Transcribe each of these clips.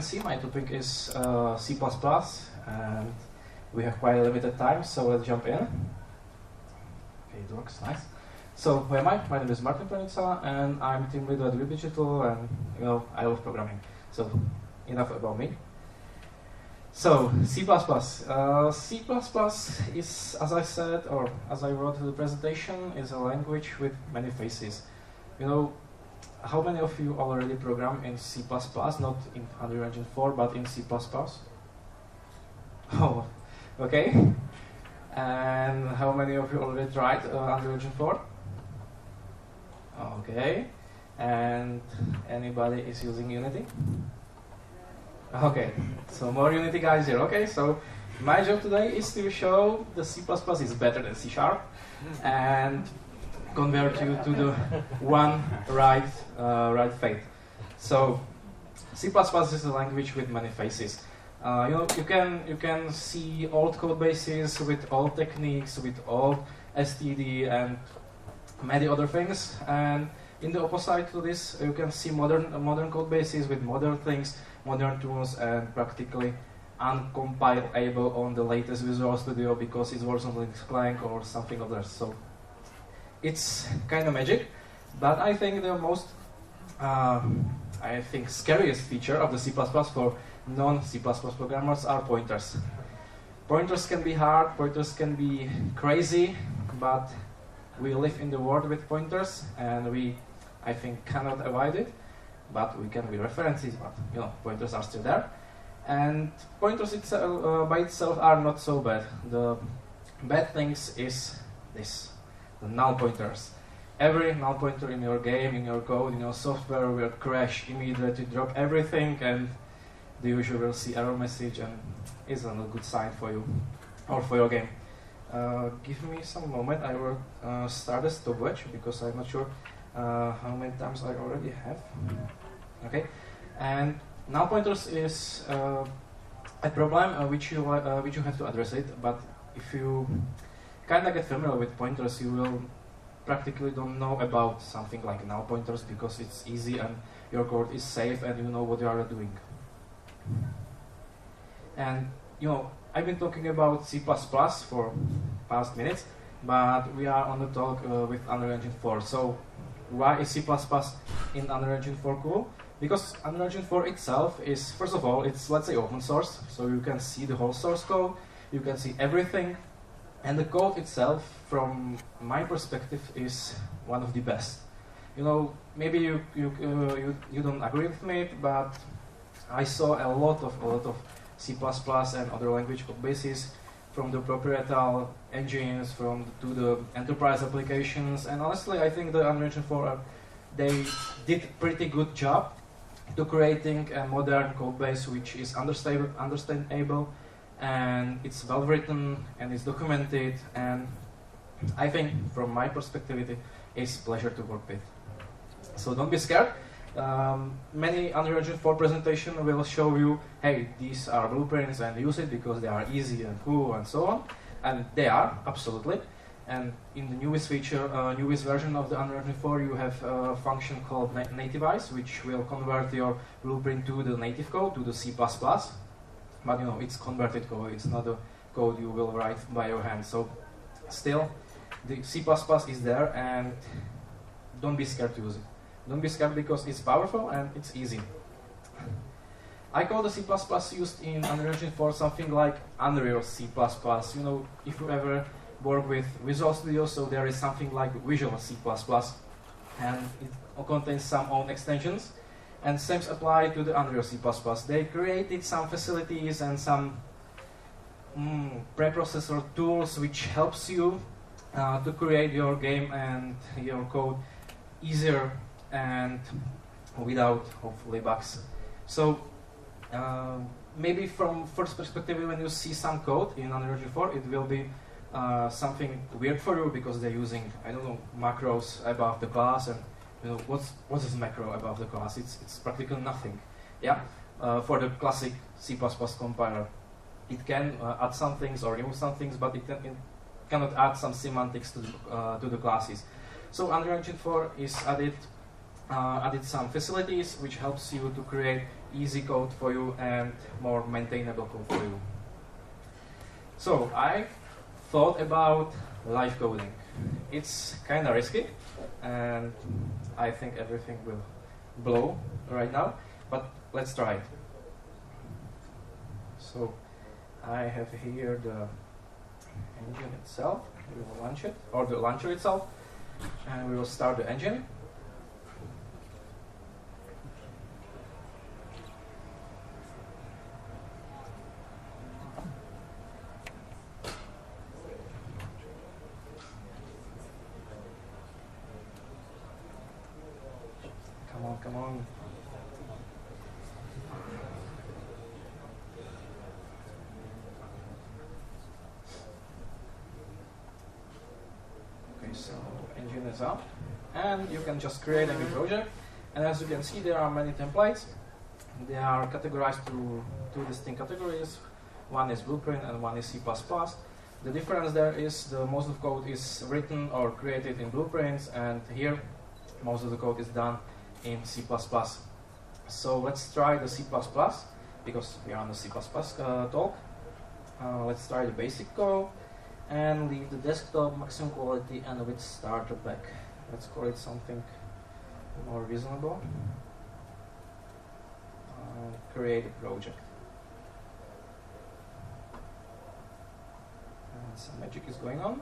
see, my topic is C++, and we have quite a limited time, so let's jump in. Okay, it works, nice. So, who am I? My name is Martin Pernica, and I'm team leader at Digital, and I love programming. So, enough about me. So, C++. C++ is, as I said, or as I wrote in the presentation, is a language with many faces. How many of you already program in C++, not in Unreal Engine 4, but in C++? Oh, okay. And how many of you already tried Unreal Engine 4? Okay. And anybody is using Unity? Okay, so more Unity guys here. Okay, so my job today is to show the C++ is better than C# and convert you to the one right fate. So C++ is a language with many faces. You can see old code bases with old techniques, with old STD and many other things. And in the opposite to this, you can see modern code bases with modern things, modern tools, and practically uncompilable on the latest Visual Studio because it works on Linux Clang or something others. So it's kind of magic, but I think the most scariest feature of the C++ for non-C++ programmers are pointers. Pointers can be hard, pointers can be crazy, but we live in the world with pointers, and we, I think, cannot avoid it. But we can be references, but pointers are still there. And pointers by itself are not so bad. The bad things is this, the null pointers. Every null pointer in your game, in your code, in your software will crash immediately, drop everything, and the user will see error message, and it's not a good sign for you or for your game. Give me some moment, I will start a stopwatch because I'm not sure how many times I already have. Okay, and null pointers is a problem which you have to address it. But if you kind of get familiar with pointers, you will practically don't know about something like null pointers because it's easy and your code is safe and you know what you are doing. And I've been talking about C++ for past minutes, but we are on the talk with Unreal Engine 4. So why is C++ in Unreal Engine 4 cool? Because Unreal Engine 4 itself is, first of all, it's, let's say, open source, so you can see the whole source code, you can see everything, and the code itself, from my perspective, is one of the best. Maybe you don't agree with me, but I saw a lot of C++ and other language code bases, from the proprietary engines, to the enterprise applications, and honestly, I think the Unreal Engine 4 they did pretty good job to creating a modern code base which is understandable, and it's well written and it's documented, and I think from my perspective it is a pleasure to work with. So don't be scared. Many Unreal Engine 4 presentations will show you, hey, these are blueprints and use it because they are easy and cool and so on, and they are, absolutely. And in the newest version of the Unreal Engine 4, you have a function called nativize, which will convert your blueprint to the native code, to the C++. But it's converted code, it's not a code you will write by your hand. So still, the C++ is there, and don't be scared to use it. Don't be scared because it's powerful and it's easy. I call the C++ used in Unreal Engine 4 something like Unreal C++. If you ever work with Visual Studio, so there is something like Visual C++, and it contains some own extensions, and same apply to the Unreal C++. They created some facilities and some preprocessor tools which helps you to create your game and your code easier and without, hopefully, bugs. So maybe from first perspective, when you see some code in Unreal Engine 4, it will be something weird for you because they're using, I don't know, macros above the class, and what is macro above the class? It's practically nothing. Yeah, for the classic C++ compiler, it can add some things or remove some things, but it cannot add some semantics to the classes. So Unreal Engine 4 is added some facilities which helps you to create easy code for you and more maintainable code for you. So I thought about live coding. It's kind of risky, and I think everything will blow right now, but let's try it. So I have here the engine itself. We will launch it, or the launcher itself, and we will start the engine. Come on. Okay, so engine is up, and you can just create a new project. And as you can see, there are many templates. They are categorized to two distinct categories. One is Blueprint and one is C++. The difference there is the most of the code is written or created in Blueprints, and here most of the code is done in C++. So let's try the C++, because we are on the C++ talk. Let's try the basic code and leave the desktop maximum quality and with starter pack. Let's call it something more reasonable. Create a project. And some magic is going on.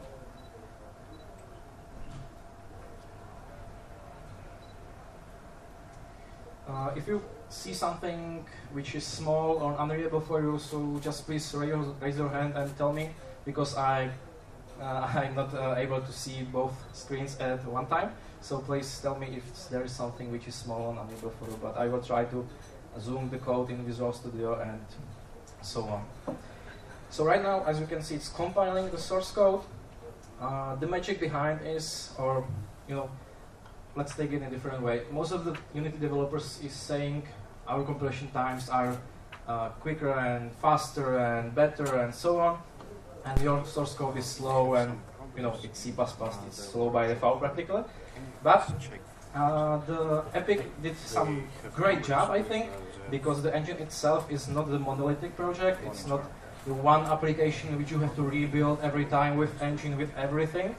If you see something which is small or unreadable for you, so just please raise your hand and tell me, because I'm not able to see both screens at one time. So please tell me if there is something which is small and unreadable for you, but I will try to zoom the code in Visual Studio and so on. So right now, as you can see, it's compiling the source code. The magic behind is, or let's take it in a different way. Most of the Unity developers is saying our compilation times are quicker and faster and better and so on, and your source code is slow and it's C++, it's slow by default practically. But the Epic did some great job, I think, because the engine itself is not the monolithic project. It's not the one application which you have to rebuild every time with engine, with everything.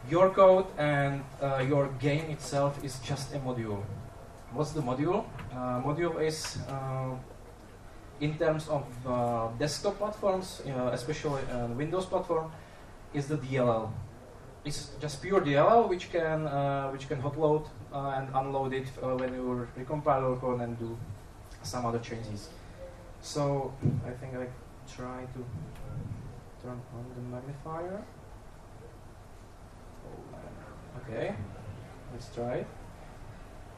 Your code and your game itself is just a module. What's the module? Module is, in terms of desktop platforms, especially Windows platform, is the DLL. It's just pure DLL which can hot load and unload it when you recompile your code and do some other changes. So I think I try to turn on the magnifier. Okay, let's try it.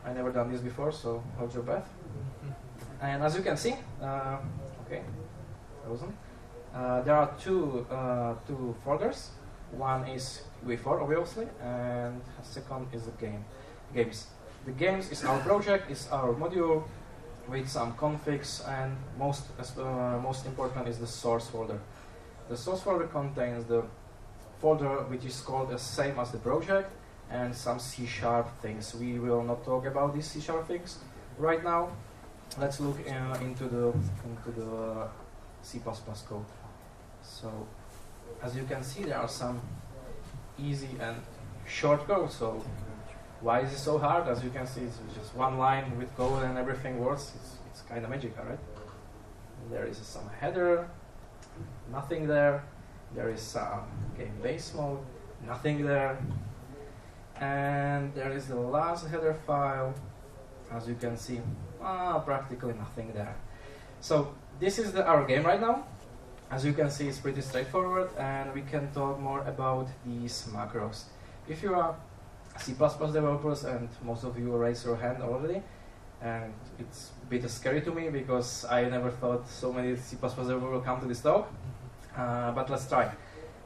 I never done this before, so hold your breath. And as you can see, okay, frozen. There are two folders. One is V4, obviously, and the second is the games. The games is our project, is our module with some configs, and most important is the source folder. The source folder contains the folder which is called the same as the project, and some C# things. We will not talk about these C# things right now. Let's look into the C++ code. So, as you can see, there are some easy and short code. So, why is it so hard? As you can see, it's just one line with code and everything works. It's kind of magical, right? There is some header, nothing there. There is some game base mode, nothing there. And there is the last header file. As you can see, practically nothing there. So this is our game right now. As you can see, it's pretty straightforward, and we can talk more about these macros. If you are C++ developers, and most of you raise your hand already, and it's a bit scary to me because I never thought so many C++ developers will come to this talk, but let's try.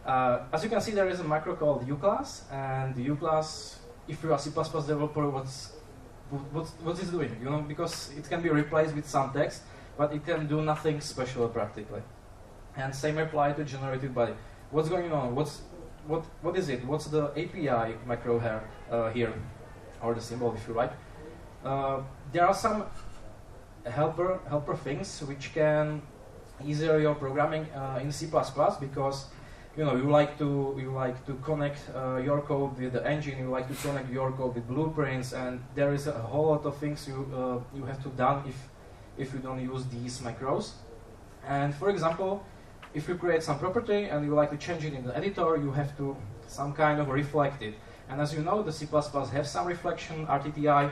As you can see, there is a macro called uClass, and the uClass, if you are a C++ developer, what's it doing? Because it can be replaced with some text, but it can do nothing special practically. And same apply to generated body. What's going on? What is it? What's the API macro here, or the symbol if you like? There are some helper things which can easier your programming in C++ because you like to connect your code with the engine, you like to connect your code with blueprints, and there is a whole lot of things you have to done if you don't use these macros. And for example, if you create some property and you like to change it in the editor, you have to some kind of reflect it. And as you know, the C++ have some reflection, RTTI,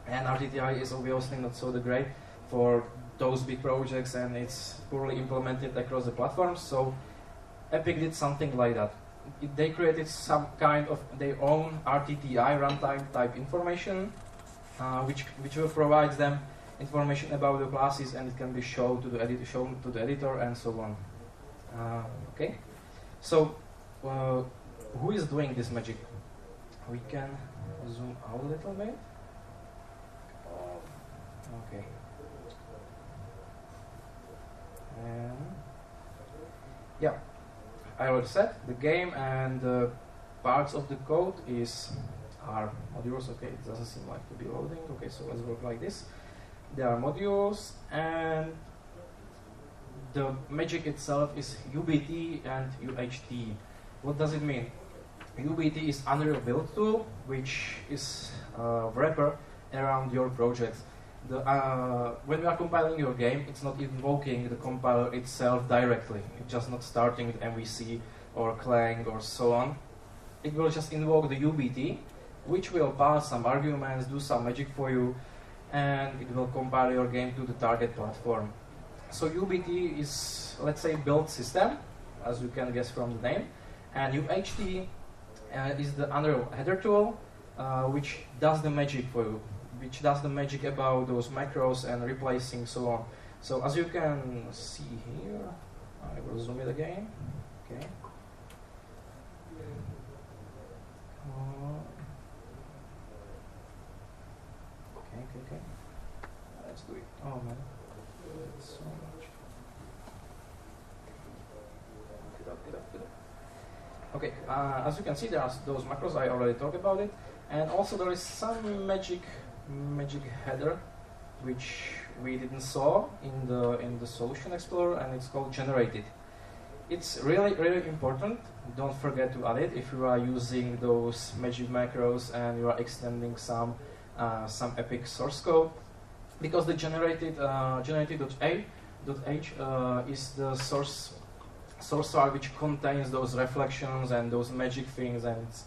and RTTI is obviously not so great for those big projects, and it's poorly implemented across the platforms. So Epic did something like that. They created some kind of their own RTTI runtime type information, which will provide them information about the classes, and it can be shown to the editor and so on. Okay, so who is doing this magic? We can zoom out a little bit. Okay. Yeah, I already said the game and the parts of the code are modules. Okay, it doesn't seem like to be loading. Okay, so let's work like this. There are modules, and the magic itself is UBT and UHT. What does it mean? UBT is Unreal Build Tool, which is a wrapper around your project. When you are compiling your game, it's not invoking the compiler itself directly. It's just not starting with MVC or Clang or so on. It will just invoke the UBT, which will pass some arguments, do some magic for you, and it will compile your game to the target platform. So UBT is, let's say, build system, as you can guess from the name, and UHT is the Unreal header tool, which does the magic for you, which does the magic about those macros and replacing so on. So as you can see here, I will zoom it again. Okay. Okay. Let's do it. Oh man, that's so much. Get up. Okay, as you can see, there are those macros. I already talked about it, and also there is some magic header which we didn't saw in the Solution Explorer, and it's called generated. It's really important. Don't forget to add it if you are using those magic macros and you are extending some Epic source code, because the generated.h is the source file which contains those reflections and those magic things, and it's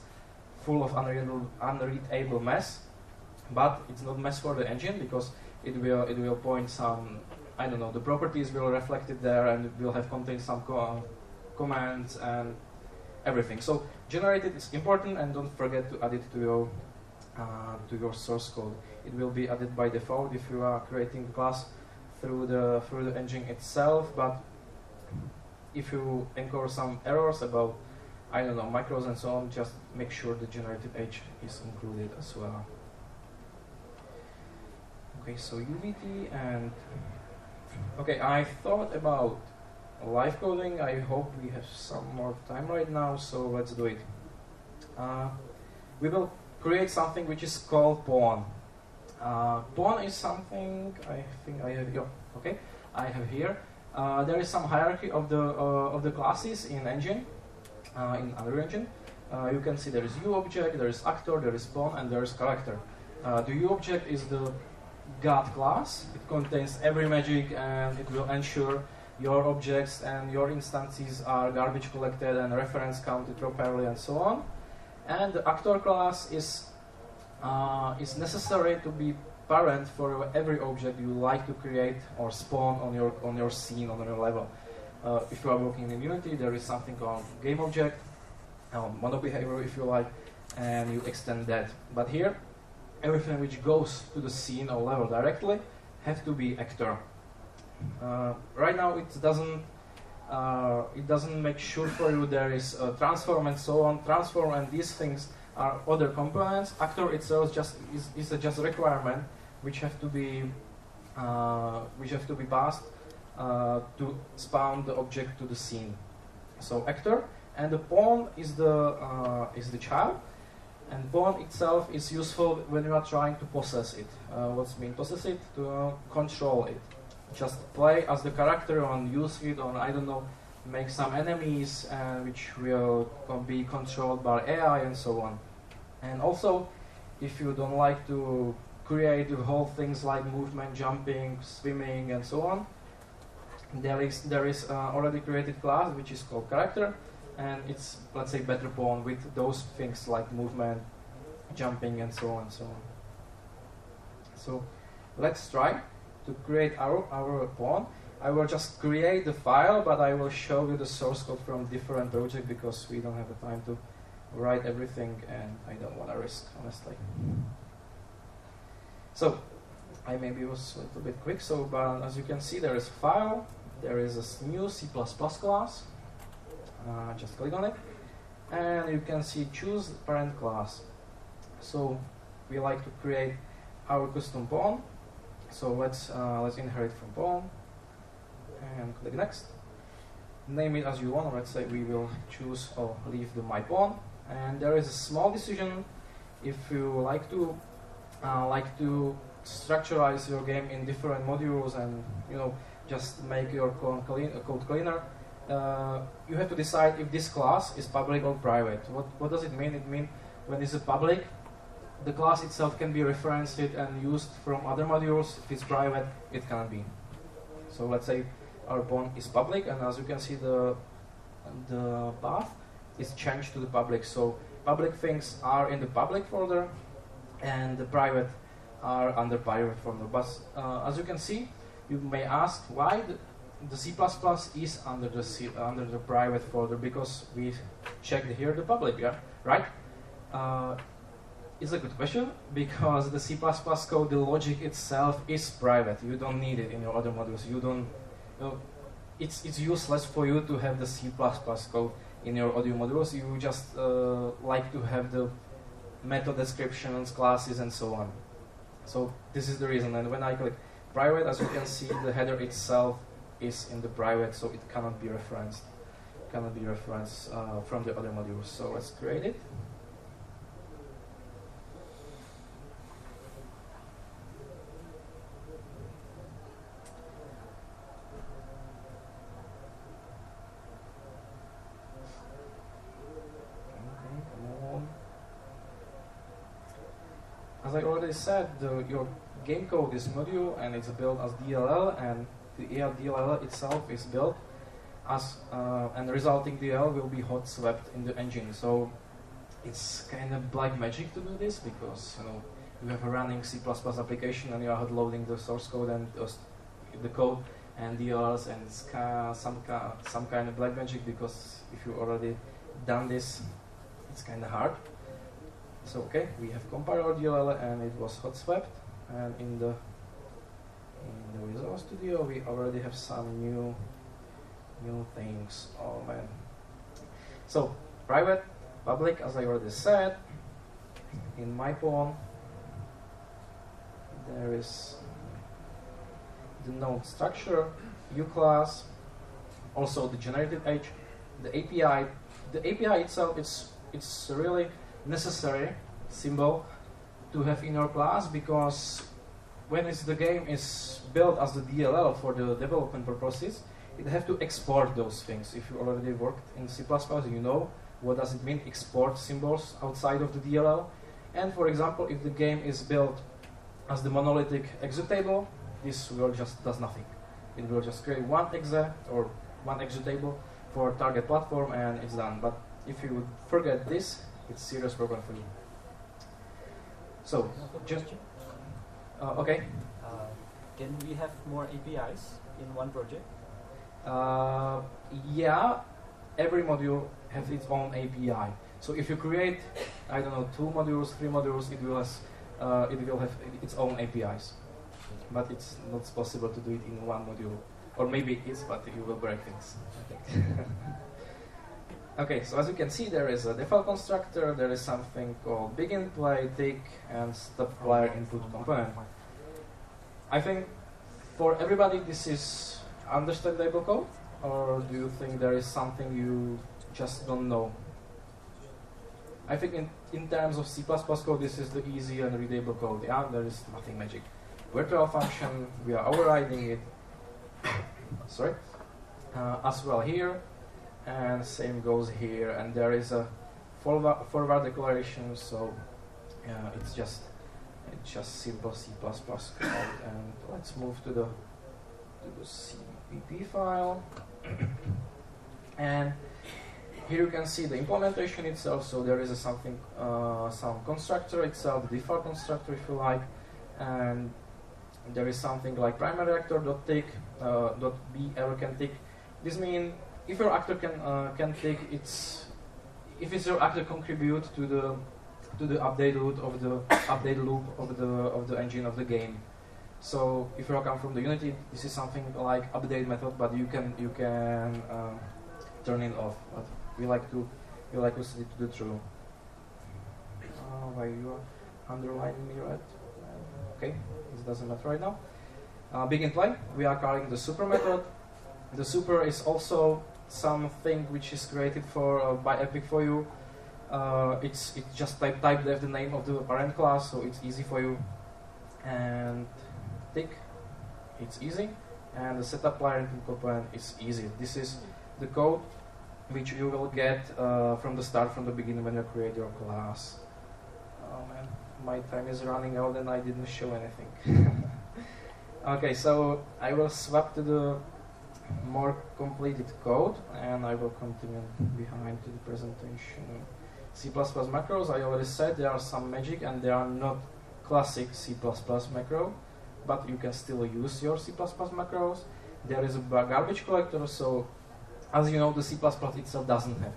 full of unreadable mess. But it's not mess for the engine, because it will point some, I don't know, the properties will reflect it there, and it will have contain some commands and everything. So generated is important, and don't forget to add it to your source code. It will be added by default if you are creating the class through the engine itself. But if you encounter some errors about, I don't know, macros and so on, just make sure the generated H is included as well. Okay, so UBT and okay, I thought about live coding. I hope we have some more time right now, so let's do it. We will create something which is called pawn. Pawn is something I think I have. Okay, I have here. There is some hierarchy of the classes in engine, in Unreal Engine. You can see there is UObject, there is actor, there is pawn, and there is character. The UObject is the God class. It contains every magic, and it will ensure your objects and your instances are garbage collected and reference counted properly and so on. And the actor class is necessary to be parent for every object you like to create or spawn on your scene, on your level. If you are working in Unity, there is something called game object, mono behavior if you like, and you extend that. But here, everything which goes to the scene or level directly have to be actor. Right now, it doesn't make sure for you there is a transform and so on. Transform and these things are other components. Actor itself is just a requirement which have to be passed to spawn the object to the scene. So actor, and the pawn is the child. And pawn itself is useful when you are trying to possess it. What's mean possess it? To control it. Just play as the character and use it, or I don't know, make some enemies which will be controlled by AI and so on. And also, if you don't like to create the whole things like movement, jumping, swimming, and so on, there is already created class which is called character, and it's, let's say, better pawn with those things like movement, jumping, and so on and so on. So let's try to create our pawn. I will just create the file, but I will show you the source code from different project because we don't have the time to write everything, and I don't want to risk, honestly. So I maybe was a little bit quick. So, but as you can see, there is a file. There is a new C++ class. Just click on it, and you can see choose parent class. So we like to create our custom pawn. So let's inherit from pawn, and click next. Name it as you want. Let's say we will choose or leave the my pawn. And there is a small decision if you like to structurize your game in different modules and just make your code cleaner. You have to decide if this class is public or private. What does it mean? It means when it's a public, the class itself can be referenced and used from other modules. If it's private, it cannot be. So let's say our pawn is public, and as you can see, the path is changed to the public. So public things are in the public folder, and the private are under private folder. But as you can see, you may ask why the C++ is under the private folder, because we checked here the public, yeah, right? It's a good question, because the C++ code, the logic itself is private. You don't need it in your other modules. You don't. It's useless for you to have the C++ code in your audio modules. You just like to have the method descriptions, classes, and so on. So this is the reason. And when I click private, as you can see, the header itself is in the private, so it cannot be referenced. From the other modules. So let's create it. As I already said, your game code is module and it's built as DLL, and the DLL itself is built as and resulting DLL will be hot swapped in the engine. So it's kind of black magic to do this, because you have a running C++ application and you are hot loading the source code and the code and DLLs, and it's some kind of black magic, because if you already done this, it's kind of hard. So okay, we have compiled our DLL and it was hot swapped, and in the Visual Studio we already have some new things. Oh man! So private, public, as I already said. In my pawn there is the node structure, uClass, also the generated age, the API. The API itself it's really necessary symbol to have in your class, because when the game is built as the DLL for the development purposes, it have to export those things. If you already worked in C++, you know what does it mean, export symbols outside of the DLL. And for example, if the game is built as the monolithic executable, this will just does nothing. It will just create one exe or one executable for target platform, and it's done. But if you would forget this, it's a serious problem for you. So, just okay. Can we have more APIs in one project? Yeah, every module has its own API. So if you create, I don't know, 2 modules, 3 modules, it will have its own APIs. But it's not possible to do it in one module. Or maybe it is, but you will break things. Okay, so as you can see, there is a default constructor, there is something called begin play, tick, and stop player input component. I think for everybody this is understandable code, or do you think there is something you just don't know? I think in terms of C++ code, this is the easy and readable code. Yeah, there is nothing magic. Virtual function, we are overriding it. Sorry. As well here, and same goes here. And there is a forward declaration, so it's just simple C++ code. And let's move to the CPP file. And here you can see the implementation itself. So there is some constructor itself, the default constructor if you like, and there is something like primary actor .tick, .b error can tick. This means if your actor can tick, if it's your actor contribute to the update loop of the engine of the game. So if you come from the Unity, this is something like update method, but you can turn it off. But we like to set it to the true. Why you are underlining me, right? Okay, this doesn't matter right now. Begin play. We are calling the super method. The super is also something which is created by Epic for you. It's just type the name of the parent class, so it's easy for you. And tick, it's easy. And the setup parenting component is easy. This is the code which you will get from the beginning when you create your class. Oh man, my time is running out and I didn't show anything. Okay, so I will swap to the more completed code and I will continue behind to the presentation. C++ macros, I already said there are some magic and they are not classic C++ macro, but you can still use your C++ macros. There is a garbage collector, so as you know, the C++ itself doesn't have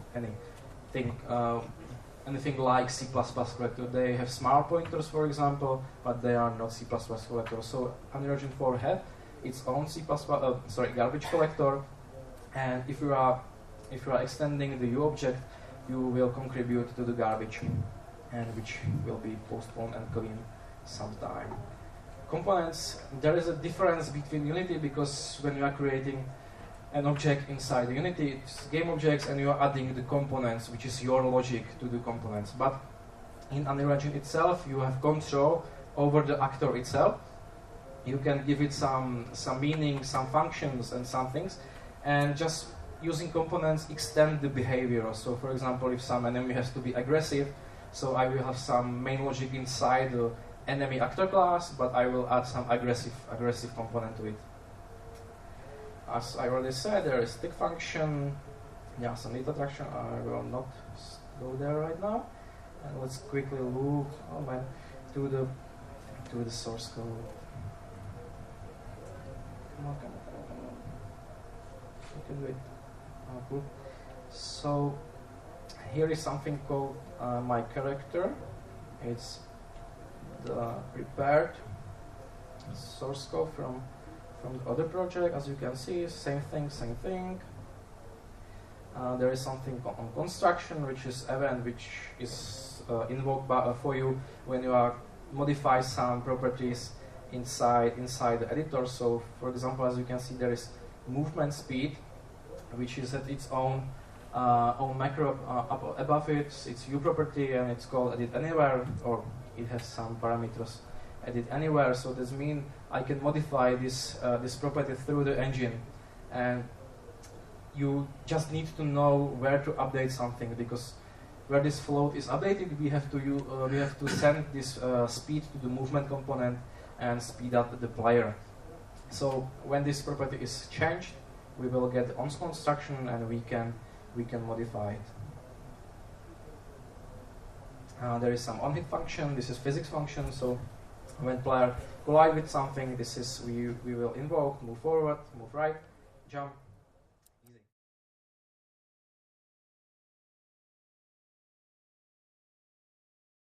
anything like C++ collector. They have smart pointers, for example, but they are not C++ collectors. So Unreal Engine 4 has its own garbage collector, and if you are extending the U object, you will contribute to the garbage, and which will be postponed and clean sometime. Components, there is a difference between Unity, because when you are creating an object inside the Unity, it's game objects, and you are adding the components, which is your logic to the components. But in Unreal Engine itself, you have control over the actor itself. You can give it some meaning, some functions, and some things, and just using components extend the behavior. So, for example, if some enemy has to be aggressive, so I will have some main logic inside the enemy actor class, but I will add some aggressive component to it. As I already said, there is tick function, yeah, some data attraction. I will not go there right now. And let's quickly look to the source code. Come on. You can do it. Cool. So here is something called my character. It's the prepared source code from the other project. As you can see, same thing. There is something on construction, which is event, which is invoked for you when you are modify some properties inside the editor. So, for example, as you can see, there is movement speed, which is at its own macro above it. It's U property, and it's called edit anywhere, or it has some parameters edit anywhere. So this means I can modify this property through the engine, and you just need to know where to update something, because where this float is updated, we have to send this speed to the movement component and speed up the player. So when this property is changed, we will get on construction and we can modify it. There is some on-hit function. This is physics function. So when player collide with something, this is we will invoke move forward, move right, jump,